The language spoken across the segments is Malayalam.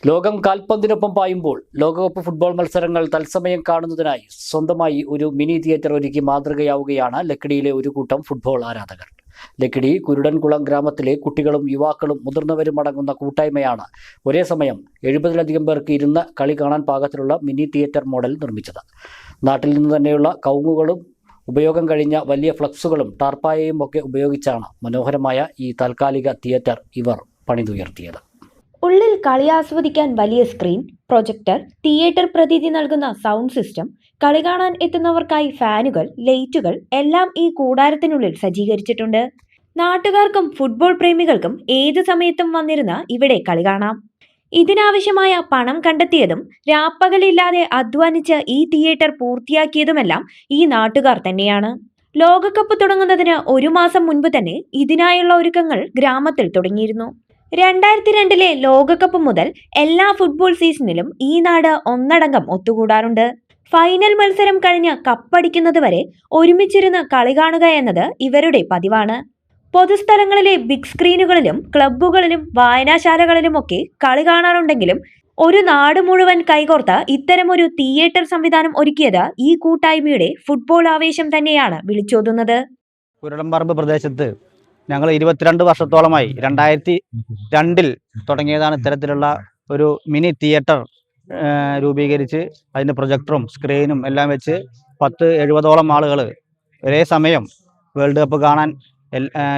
ലോകം കാൽപന്തിനൊപ്പം പായുമ്പോൾ ലോകകപ്പ് ഫുട്ബോൾ മത്സരങ്ങൾ തത്സമയം കാണുന്നതിനായി സ്വന്തമായി ഒരു മിനി തിയേറ്റർ ഒരുക്കി മാതൃകയാവുകയാണ് ലക്കിടിയിലെ ഒരു കൂട്ടം ഫുട്ബോൾ ആരാധകർ. ലക്കിടി കുരുടൻകുളം ഗ്രാമത്തിലെ കുട്ടികളും യുവാക്കളും മുതിർന്നവരും അടങ്ങുന്ന കൂട്ടായ്മയാണ് ഒരേ സമയം 70-ലധികം പേർക്ക് ഇരുന്ന് കളി കാണാൻ പാകത്തിലുള്ള മിനി തിയേറ്റർ മോഡൽ നിർമ്മിച്ചത്. നാട്ടിൽ നിന്ന് തന്നെയുള്ള കവുങ്ങുകളും ഉപയോഗം കഴിഞ്ഞ വലിയ ഫ്ലക്സുകളും ടാർപ്പായയും ഒക്കെ ഉപയോഗിച്ചാണ് മനോഹരമായ ഈ താൽക്കാലിക തിയേറ്റർ ഇവർ പണിതുയർത്തിയത്. ഉള്ളിൽ കളി ആസ്വദിക്കാൻ വലിയ സ്ക്രീൻ, പ്രൊജക്ടർ, തിയേറ്റർ പ്രതീതി നൽകുന്ന സൗണ്ട് സിസ്റ്റം, കളി കാണാൻ എത്തുന്നവർക്കായി ഫാനുകൾ, ലൈറ്റുകൾ എല്ലാം ഈ കൂടാരത്തിനുള്ളിൽ സജ്ജീകരിച്ചിട്ടുണ്ട്. നാട്ടുകാർക്കും ഫുട്ബോൾ പ്രേമികൾക്കും ഏത് സമയത്തും വന്നിരുന്ന് ഇവിടെ കളി കാണാം. ഇതിനാവശ്യമായ പണം കണ്ടെത്തിയതും രാപ്പകലില്ലാതെ അധ്വാനിച്ച് ഈ തിയേറ്റർ പൂർത്തിയാക്കിയതുമെല്ലാം ഈ നാട്ടുകാർ തന്നെയാണ്. ലോകകപ്പ് തുടങ്ങുന്നതിന് 1 മാസം മുൻപ് തന്നെ ഇതിനായുള്ള ഒരുക്കങ്ങൾ ഗ്രാമത്തിൽ തുടങ്ങിയിരുന്നു. 2002 ലോകകപ്പ് മുതൽ എല്ലാ ഫുട്ബോൾ സീസണിലും ഈ നാട് ഒന്നടങ്കം ഒത്തുകൂടാറുണ്ട്. ഫൈനൽ മത്സരം കഴിഞ്ഞ് കപ്പടിക്കുന്നത് വരെ ഒരുമിച്ചിരുന്ന് കളി കാണുക എന്നത് ഇവരുടെ പതിവാണ്. പൊതുസ്ഥലങ്ങളിലെ ബിഗ് സ്ക്രീനുകളിലും ക്ലബ്ബുകളിലും വായനാശാലകളിലുമൊക്കെ കളി കാണാറുണ്ടെങ്കിലും ഒരു നാട് മുഴുവൻ കൈകോർത്ത് ഇത്തരമൊരു തിയേറ്റർ സംവിധാനം ഒരുക്കിയത് ഈ കൂട്ടായ്മയുടെ ഫുട്ബോൾ ആവേശം തന്നെയാണ് വിളിച്ചോതുന്നത്. കുരടംപറമ്പ് പ്രദേശത്ത് ഞങ്ങൾ 22 വർഷത്തോളമായി 2002 തുടങ്ങിയതാണ് ഇത്തരത്തിലുള്ള ഒരു മിനി തിയേറ്റർ രൂപീകരിച്ച് അതിൻ്റെ പ്രൊജക്ടറും സ്ക്രീനും എല്ലാം വെച്ച് 70-ഓളം ആളുകൾ ഒരേ സമയം വേൾഡ് കപ്പ് കാണാൻ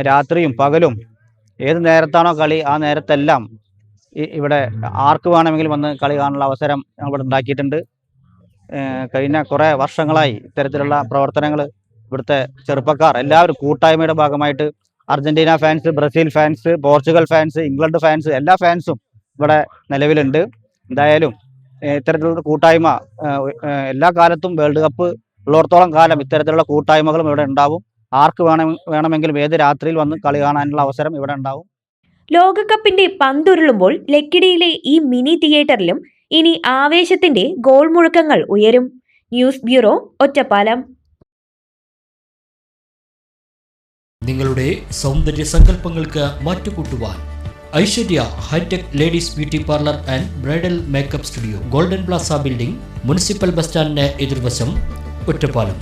രാത്രിയും പകലും ഏത് നേരത്താണോ കളി ആ നേരത്തെല്ലാം ഇവിടെ ആർക്ക് വേണമെങ്കിലും വന്ന് കളി കാണാനുള്ള അവസരം ഞങ്ങളിവിടെ ഉണ്ടാക്കിയിട്ടുണ്ട്. കഴിഞ്ഞ കുറേ വർഷങ്ങളായി ഇത്തരത്തിലുള്ള പ്രവർത്തനങ്ങൾ ഇവിടുത്തെ ചെറുപ്പക്കാർ എല്ലാവരും കൂട്ടായ്മയുടെ ഭാഗമായിട്ട് Argentina fans, Brazil fans, Portugal fans, England fans എല്ലാ ഫാൻസും ഇവിടെ നിലവിലുണ്ട്. എന്തായാലും ഇത്തരത്തിലുള്ള കൂട്ടായ്മ എല്ലാ കാലത്തും വേൾഡ് കപ്പ് ഉള്ളിടത്തോളം കാലം ഇത്തരത്തിലുള്ള കൂട്ടായ്മകളും ഇവിടെ ഉണ്ടാവും. ആർക്ക് വേണമെങ്കിലും ഏത് രാത്രിയിൽ വന്ന് കളി കാണാനുള്ള അവസരം ഇവിടെ ഉണ്ടാവും. ലോകകപ്പിന്റെ പന്തുരുളുമ്പോൾ ലക്കിടിയിലെ ഈ മിനി തിയേറ്ററിലും ഇനി ആവേശത്തിന്റെ ഗോൾ മുഴക്കങ്ങൾ ഉയരും. News bureau, Ottapalam. നിങ്ങളുടെ സൗന്ദര്യ സങ്കല്പങ്ങൾക്ക് മാറ്റുകൂട്ടുവാൻ Aishwarya hi tech ladies beauty parlour and bridal makeup studio, golden plaza building, municipal bus സ്റ്റാൻഡിന് എതിർവശം, ഒറ്റപ്പാലം.